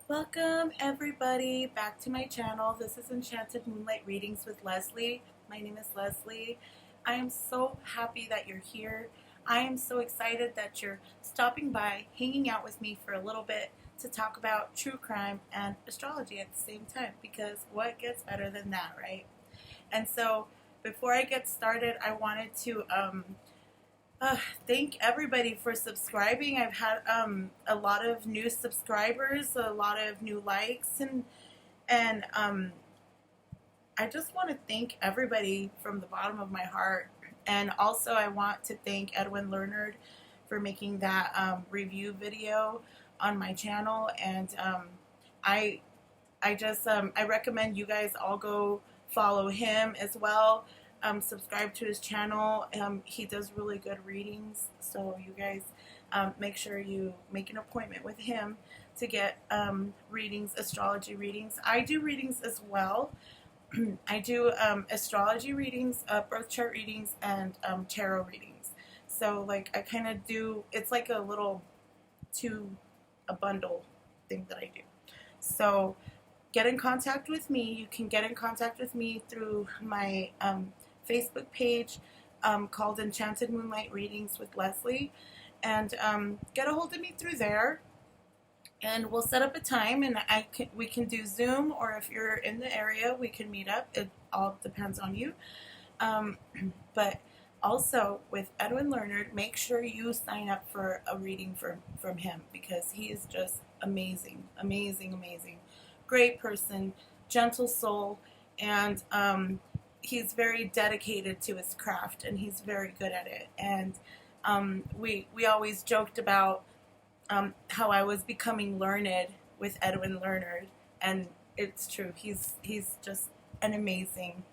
Welcome everybody back to my channel. This is Enchanted Moonlight Readings with Leslie. My name is Leslie. I am so happy that you're here. I am so excited that you're stopping by, hanging out with me for a little bit to talk about true crime and astrology at the same time, because what gets better than that, right? And so before I get started, I wanted to thank everybody for subscribing. I've had a lot of new subscribers, a lot of new likes, and I just want to thank everybody from the bottom of my heart. And also, I want to thank Edwin Leonard for making that review video on my channel. And I I recommend you guys all go follow him as well. Subscribe to his channel. He does really good readings, so you guys make sure you make an appointment with him to get readings, astrology readings. I do readings as well. I do astrology readings, birth chart readings, and tarot readings. So like I kind of do, it's like a little a bundle thing that I do. So get in contact with me. You can get in contact with me through my Facebook page called Enchanted Moonlight Readings with Leslie, and get a hold of me through there, and we'll set up a time, and we can do Zoom, or if you're in the area, we can meet up. It all depends on you. But also with Edwin Leonard, make sure you sign up for a reading from him, because he is just amazing, amazing, amazing. Great person, gentle soul, and he's very dedicated to his craft, and he's very good at it. And we always joked about how I was becoming learned with Edwin Leonard, and it's true. He's just an amazing,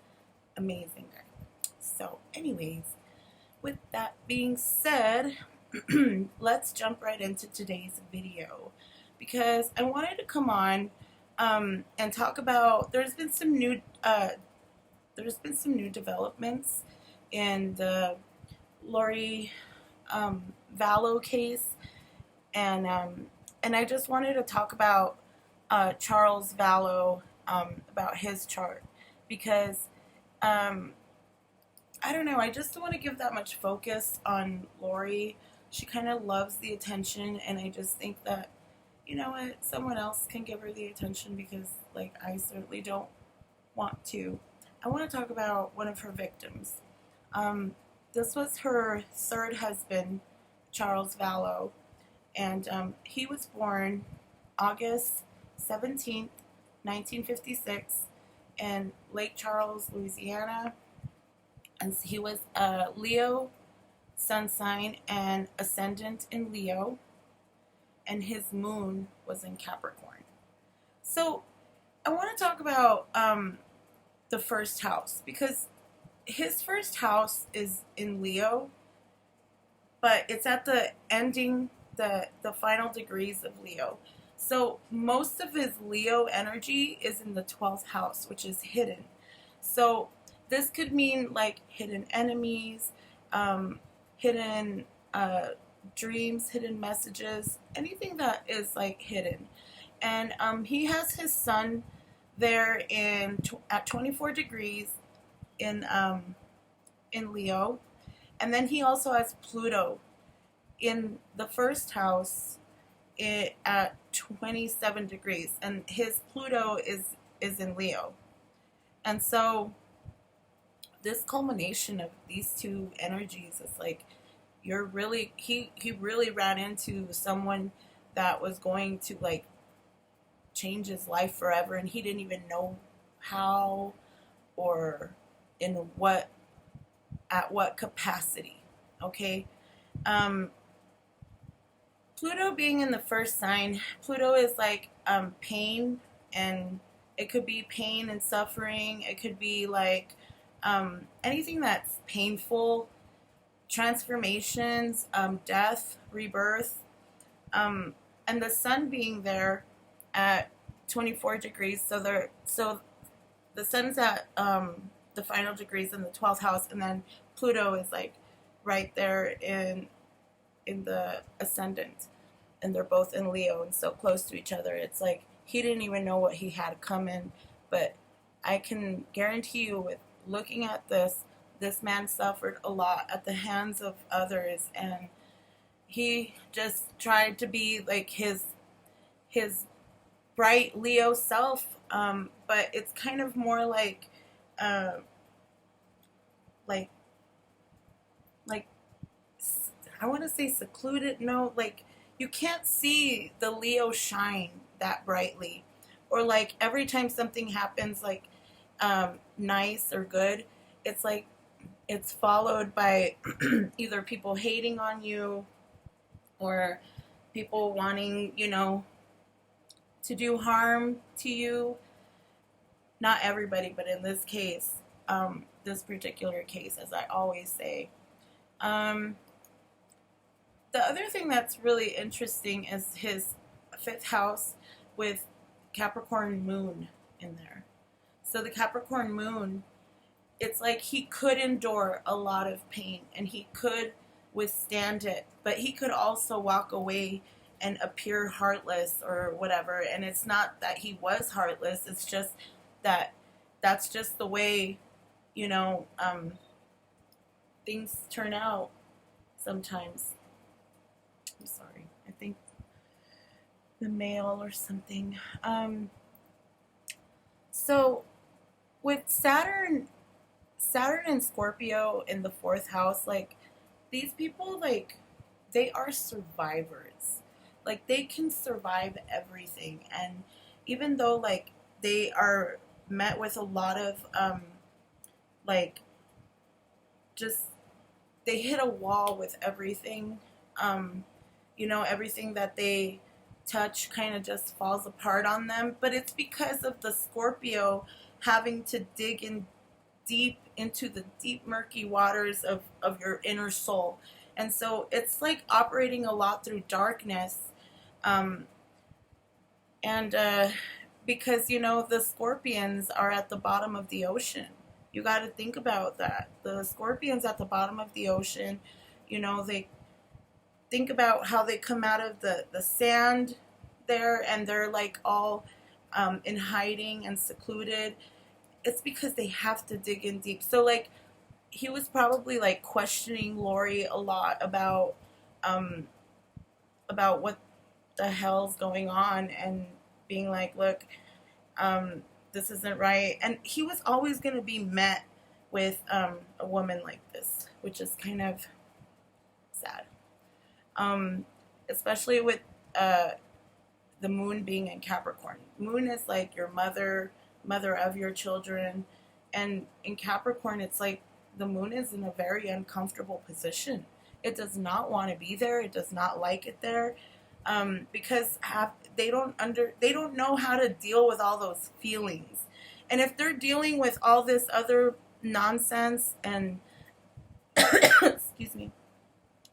amazing guy. So, anyways, with that being said, let's jump right into today's video, because I wanted to come on and talk about. There's been some new developments in the Lori Vallow case, and I just wanted to talk about Charles Vallow, about his chart, because I don't know, I just don't want to give that much focus on Lori. She kind of loves the attention, and I just think that, you know what, someone else can give her the attention, because like I certainly don't want to. I want to talk about one of her victims. This was her third husband, Charles Vallow, and he was born August 17th, 1956, in Lake Charles, Louisiana, and he was a Leo sun sign and ascendant in Leo, and his moon was in Capricorn. So I want to talk about the first house, because his first house is in Leo, but it's at the ending, the final degrees of Leo. So most of his Leo energy is in the 12th house, which is hidden. So this could mean like hidden enemies, hidden dreams, hidden messages, anything that is like hidden. And he has his sun there at 24 degrees in Leo, and then he also has Pluto in the first house at 27 degrees, and his Pluto is in Leo. And so this culmination of these two energies is like, you're really, he really ran into someone that was going to like change his life forever, and he didn't even know how or at what capacity. Okay. Pluto being in the first sign, Pluto is like pain, and it could be pain and suffering. It could be like anything that's painful, transformations, death, rebirth, and the sun being there at 24 degrees. So the sun's at the final degrees in the 12th house, and then Pluto is like right there in the ascendant. and they're both in Leo and so close to each other. It's like he didn't even know what he had coming. But I can guarantee you, with looking at this man suffered a lot at the hands of others, and he just tried to be like his bright Leo self. But it's kind of more uh, like like I want to say secluded. No, like you can't see the Leo shine that brightly, or like every time something happens, like nice or good, it's like it's followed by either people hating on you or people wanting, to do harm to you. Not everybody, but in this case, this particular case, as I always say. Um, the other thing that's really interesting is his fifth house with Capricorn moon in there. So the Capricorn moon, it's like he could endure a lot of pain and he could withstand it, but he could also walk away and appear heartless or whatever. And it's not that he was heartless, it's just that that's just the way, things turn out sometimes. I'm sorry. I think the mail or something. So with Saturn and Scorpio in the fourth house, like these people, like they are survivors. Like they can survive everything, and even though like they are met with a lot of like just they hit a wall with everything. Everything that they touch kind of just falls apart on them. But it's because of the Scorpio having to dig in deep into the deep murky waters of your inner soul. And so it's like operating a lot through darkness. And because, the scorpions are at the bottom of the ocean. You got to think about that. The scorpions at the bottom of the ocean, they think about how they come out of the sand there and they're like all in hiding and secluded. It's because they have to dig in deep. So like he was probably like questioning Lori a lot about what the hell's going on, and being like, look, this isn't right. And he was always going to be met with a woman like this, which is kind of sad. Especially with the moon being in Capricorn. Moon is like your mother of your children. And in Capricorn, it's like the moon is in a very uncomfortable position. It does not want to be there. It does not like it there. Because they don't know how to deal with all those feelings. And if they're dealing with all this other nonsense and excuse me,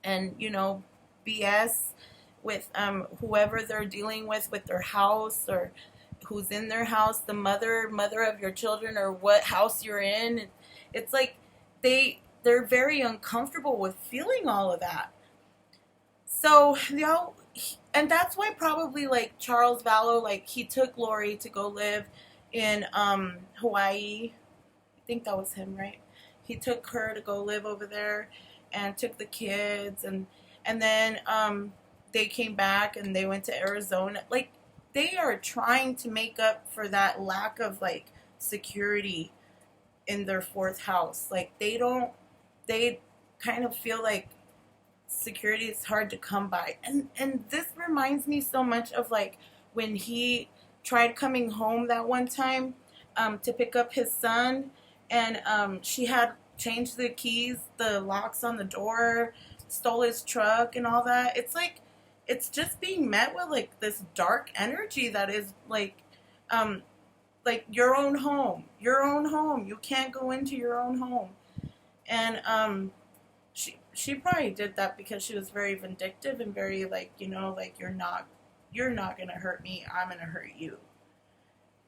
and BS with whoever they're dealing with their house, or who's in their house, the mother of your children, or what house you're in, it's like they're very uncomfortable with feeling all of that. So and that's why probably like Charles Vallow, like he took Lori to go live in Hawaii. I think that was him, right? He took her to go live over there and took the kids, and then they came back and they went to Arizona. Like they are trying to make up for that lack of like security in their fourth house. Like they kind of feel like security is hard to come by. And this reminds me so much of like when he tried coming home that one time to pick up his son, and she had changed the keys, the locks on the door, stole his truck and all that. It's like it's just being met with like this dark energy that is like your own home. You can't go into your own home. And she probably did that because she was very vindictive and very like, like you're not gonna hurt me, I'm gonna hurt you.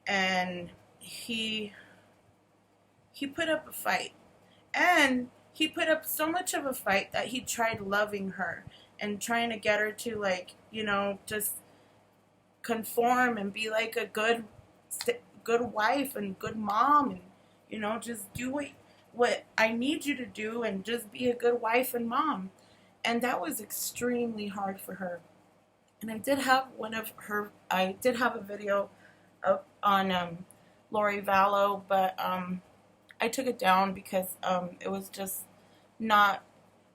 And he put up a fight. And he put up so much of a fight that he tried loving her. and trying to get her to, like, just conform and be like a good wife and good mom, and just do what I need you to do, and just be a good wife and mom. And that was extremely hard for her. And I did have a video on Lori Vallow, but I took it down because it was just not.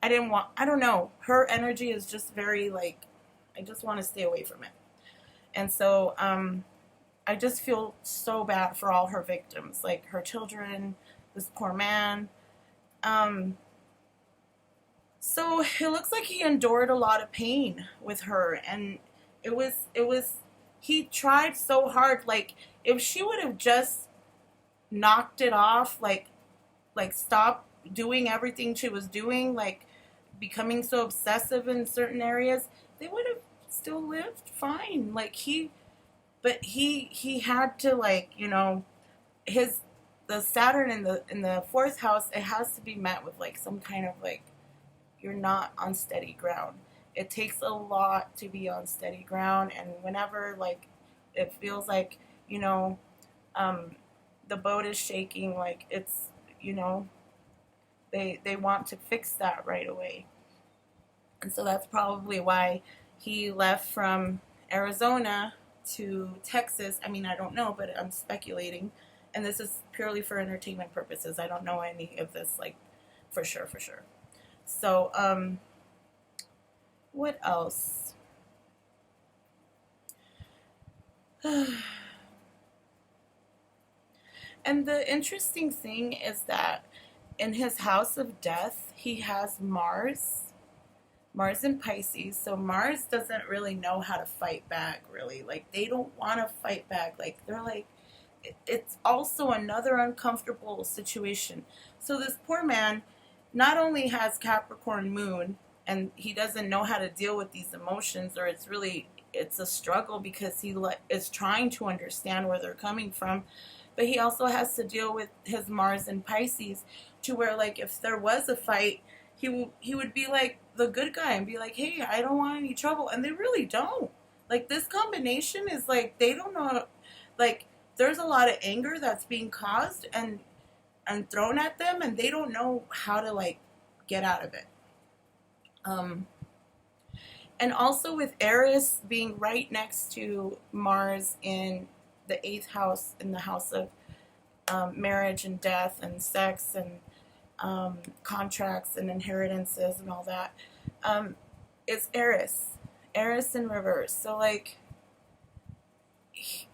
I don't know. Her energy is just very, like, I just want to stay away from it. And so I just feel so bad for all her victims, like her children, this poor man. So it looks like he endured a lot of pain with her, and he tried so hard. Like, if she would have just knocked it off, like stop doing everything she was doing, like becoming so obsessive in certain areas, they would have still lived fine. But he had to, like, the Saturn in the fourth house, it has to be met with, like, some kind of, like, you're not on steady ground. It takes a lot to be on steady ground, and whenever, like, it feels like, the boat is shaking, like, it's, they want to fix that right away. And so that's probably why he left from Arizona to Texas. I mean, I don't know, but I'm speculating. And this is purely for entertainment purposes. I don't know any of this, like, for sure. So, what else? And the interesting thing is that in his house of death, he has Mars and Pisces. So Mars doesn't really know how to fight back, really. Like, they don't want to fight back. Like, they're like, it's also another uncomfortable situation. So this poor man not only has Capricorn moon, and he doesn't know how to deal with these emotions, or it's a struggle because he is trying to understand where they're coming from, but he also has to deal with his Mars and Pisces, to where, like, if there was a fight, he would be like the good guy and be like, hey, I don't want any trouble. And they really don't. Like, this combination is like, they don't know, like, there's a lot of anger that's being caused and thrown at them, and they don't know how to, like, get out of it. And also with Eris being right next to Mars in the 8th house, in the house of marriage and death and sex and contracts and inheritances and all that, it's Eris in reverse. So, like,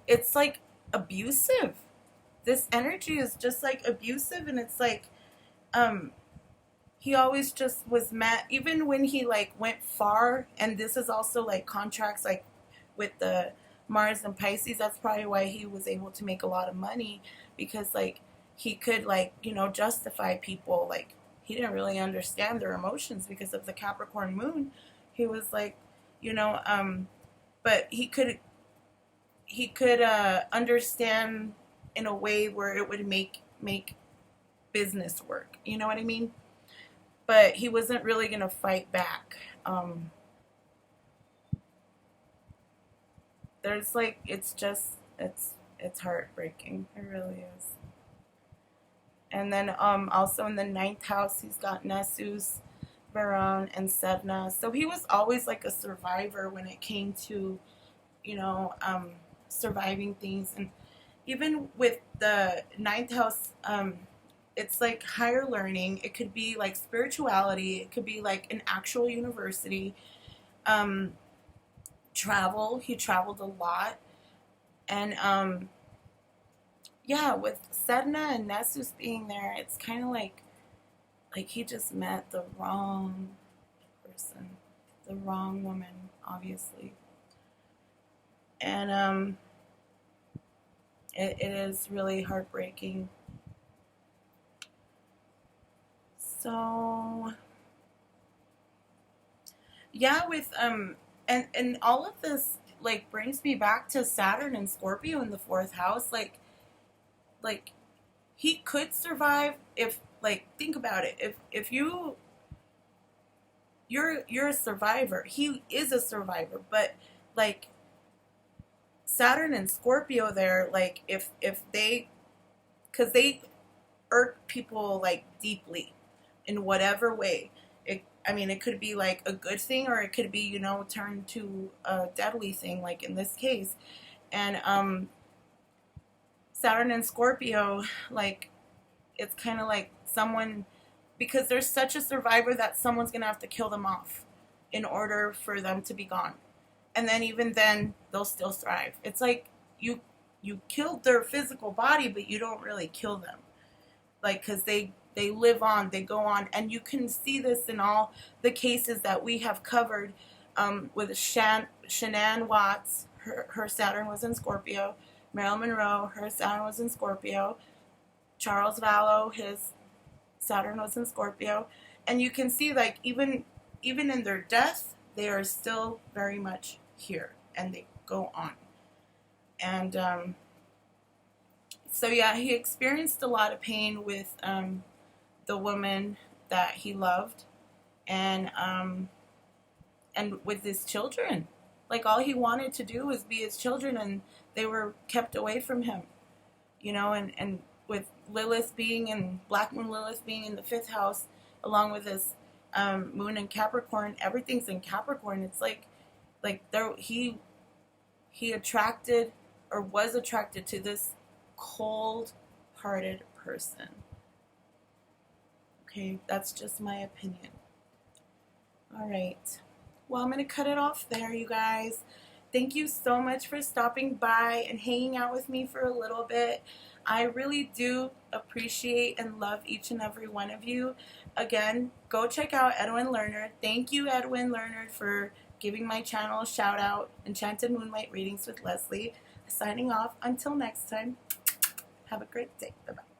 it's like abusive. This energy is just like abusive, and it's like he always just was met, even when he, like, went far. And this is also, like, contracts, like, with the Mars and Pisces. That's probably why he was able to make a lot of money, because, like, he could, like, justify people. Like, he didn't really understand their emotions because of the Capricorn moon. He was like, but he could understand in a way where it would make business work. You know what I mean? But he wasn't really going to fight back. There's, like, it's heartbreaking. It really is. And then also in the 9th house, he's got Nessus, Baron, and Sedna. So he was always, like, a survivor when it came to, surviving things. And even with the 9th house, it's like higher learning. It could be like spirituality. It could be like an actual university. Travel. He traveled a lot. And yeah, with Sedna and Nessus being there, it's kind of like he just met the wrong person, the wrong woman, obviously. And it is really heartbreaking. So yeah, with and all of this, like, brings me back to Saturn and Scorpio in the 4th house. Like he could survive if, like, think about it. If you you're a survivor. He is a survivor, but like Saturn and Scorpio there, like if they, because they irk people like deeply in whatever way. I mean, it could be like a good thing, or it could be, you know, turned to a deadly thing, like in this case. And Saturn and Scorpio, like, it's kind of like someone, because there's such a survivor that someone's gonna have to kill them off in order for them to be gone. And then even then, they'll still thrive. It's like you killed their physical body, but you don't really kill them, like, because they live on, they go on. And you can see this in all the cases that we have covered, with Shanann Watts, her Saturn was in Scorpio. Marilyn Monroe, her Saturn was in Scorpio. Charles Vallow, his Saturn was in Scorpio. And you can see, like, even in their death, they are still very much here, and they go on. And so yeah, he experienced a lot of pain with the woman that he loved, and with his children. Like, all he wanted to do was be his children, and they were kept away from him, you know. And with Lilith being in, Black Moon Lilith being in the 5th house, along with his moon in Capricorn, everything's in Capricorn. It's like there he attracted, or was attracted to, this cold-hearted person. Okay, that's just my opinion. All right. Well, I'm going to cut it off there, you guys. Thank you so much for stopping by and hanging out with me for a little bit. I really do appreciate and love each and every one of you. Again, go check out Edwin Lerner. Thank you, Edwin Lerner, for giving my channel a shout out. Enchanted Moonlight Readings with Leslie. Signing off. Until next time, have a great day. Bye-bye.